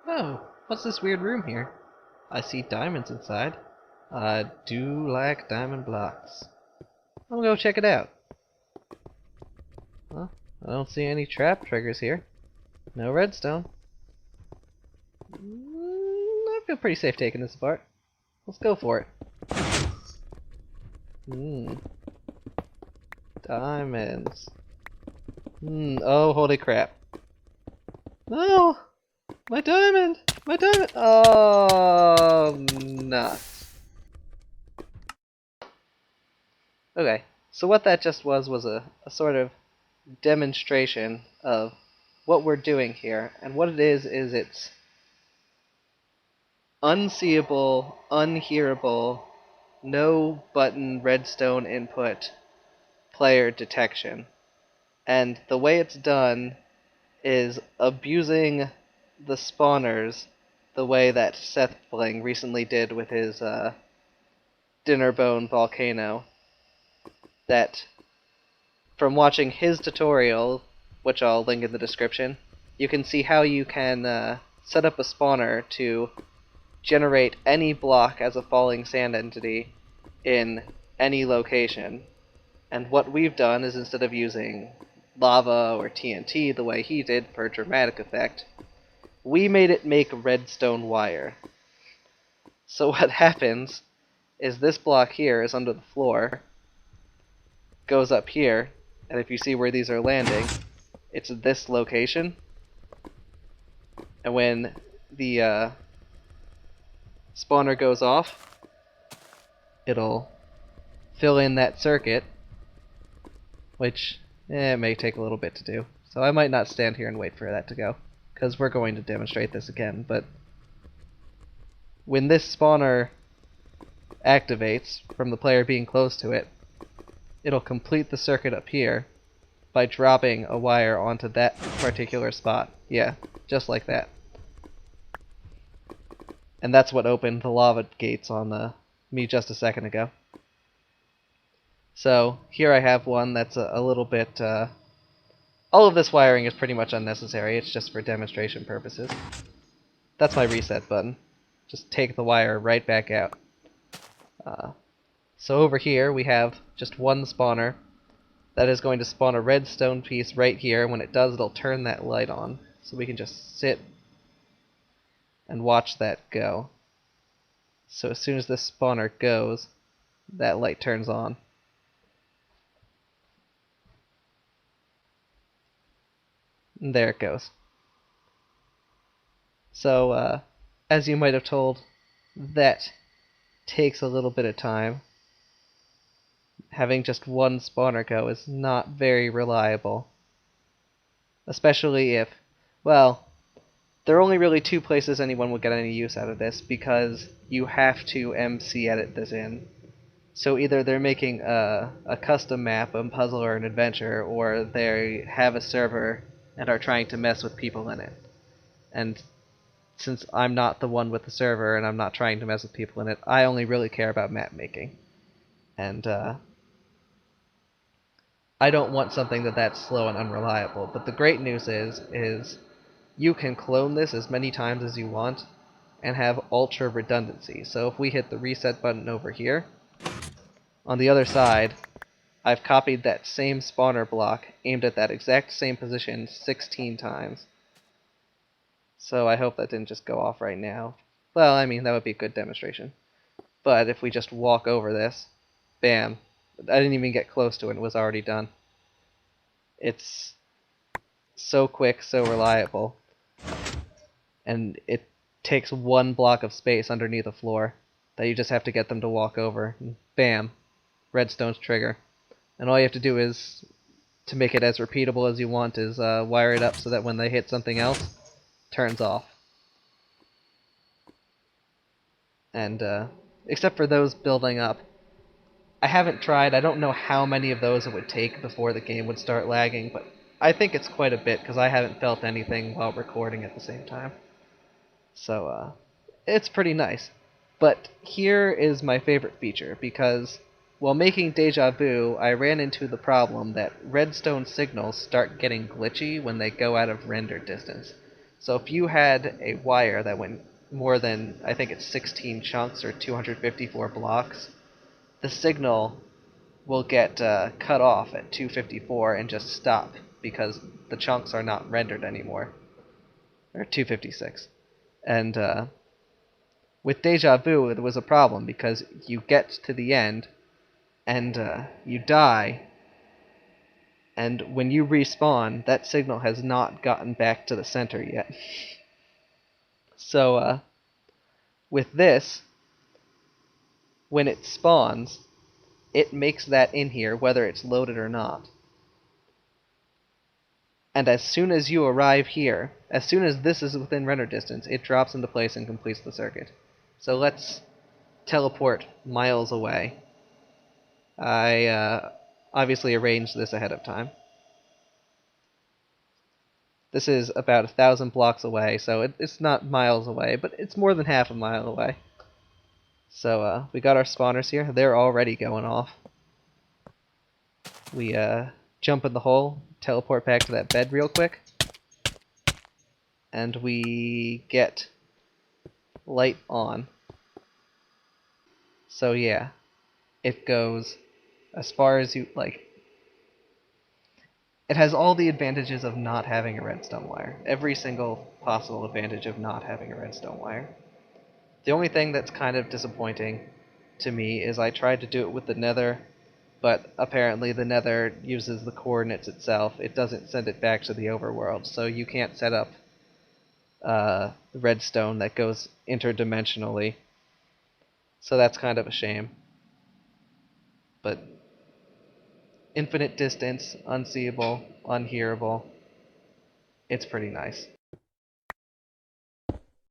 Oh, what's this weird room here? I see diamonds inside. I do like diamond blocks. I'm gonna go check it out. Well, I don't see any trap triggers here. No redstone. I feel pretty safe taking this apart. Let's go for it. Hmm. Diamonds. Oh, holy crap. No! My diamond! My diamond! Oh, nuts. Okay, so what that just was a sort of demonstration of what we're doing here. And what it is it's unseeable, unhearable, no button redstone input player detection. And the way it's done is abusing the spawners the way that Seth Bling recently did with his Dinnerbone volcano. That from watching his tutorial, which I'll link in the description, you can see how you can set up a spawner to generate any block as a falling sand entity in any location. And what we've done is, instead of using lava or TNT the way he did for dramatic effect, we made it make redstone wire. So what happens is this block here is under the floor, goes up here, and if you see where these are landing, it's this location. And when the spawner goes off, it'll fill in that circuit, which it may take a little bit to do. So I might not stand here and wait for that to go, because we're going to demonstrate this again. But when this spawner activates from the player being close to it, it'll complete the circuit up here by dropping a wire onto that particular spot. Yeah, just like that. And that's what opened the lava gates on me just a second ago. So here I have one that's a little bit... all of this wiring is pretty much unnecessary, it's just for demonstration purposes. That's my reset button. Just take the wire right back out. So over here we have just one spawner that is going to spawn a redstone piece right here. When it does, it'll turn that light on. So we can just sit and watch that go. So as soon as this spawner goes, that light turns on. And there it goes. So, as you might have told, that takes a little bit of time. Having just one spawner go is not very reliable. Especially if, well, there are only really two places anyone will get any use out of this, because you have to MC edit this in. So either they're making a custom map, a puzzle, or an adventure, or they have a server and are trying to mess with people in it. And since I'm not the one with the server and I'm not trying to mess with people in it, I only really care about map making. And I don't want something that's slow and unreliable. But the great news is you can clone this as many times as you want and have ultra redundancy. So if we hit the reset button over here, on the other side, I've copied that same spawner block, aimed at that exact same position 16 times. So I hope that didn't just go off right now. Well, I mean, that would be a good demonstration. But if we just walk over this, bam. I didn't even get close to it, it was already done. It's so quick, so reliable. And it takes one block of space underneath the floor that you just have to get them to walk over. And bam. Redstone's trigger. And all you have to do is, to make it as repeatable as you want, is wire it up so that when they hit something else, it turns off. And except for those building up, I haven't tried. I don't know how many of those it would take before the game would start lagging, but I think it's quite a bit because I haven't felt anything while recording at the same time. So it's pretty nice. But here is my favorite feature, because while making Deja Vu, I ran into the problem that redstone signals start getting glitchy when they go out of render distance. So if you had a wire that went more than, I think it's 16 chunks or 254 blocks, the signal will get cut off at 254 and just stop because the chunks are not rendered anymore. Or 256. And with Deja Vu, it was a problem because you get to the end and you die, and when you respawn, that signal has not gotten back to the center yet. So with this, when it spawns, it makes that in here whether it's loaded or not. And as soon as you arrive here, as soon as this is within render distance, it drops into place and completes the circuit. So let's teleport miles away. I obviously arranged this ahead of time. This is about 1,000 blocks away, so it's not miles away, but it's more than half a mile away. So we got our spawners here. They're already going off. We jump in the hole, teleport back to that bed real quick, and we get light on. So yeah, it goes as far as you like. It has all the advantages of not having a redstone wire. Every single possible advantage of not having a redstone wire. The only thing that's kind of disappointing to me is I tried to do it with the nether, but apparently the nether uses the coordinates itself. It doesn't send it back to the overworld, so you can't set up redstone that goes interdimensionally. So that's kind of a shame. But infinite distance, unseeable, unhearable. It's pretty nice.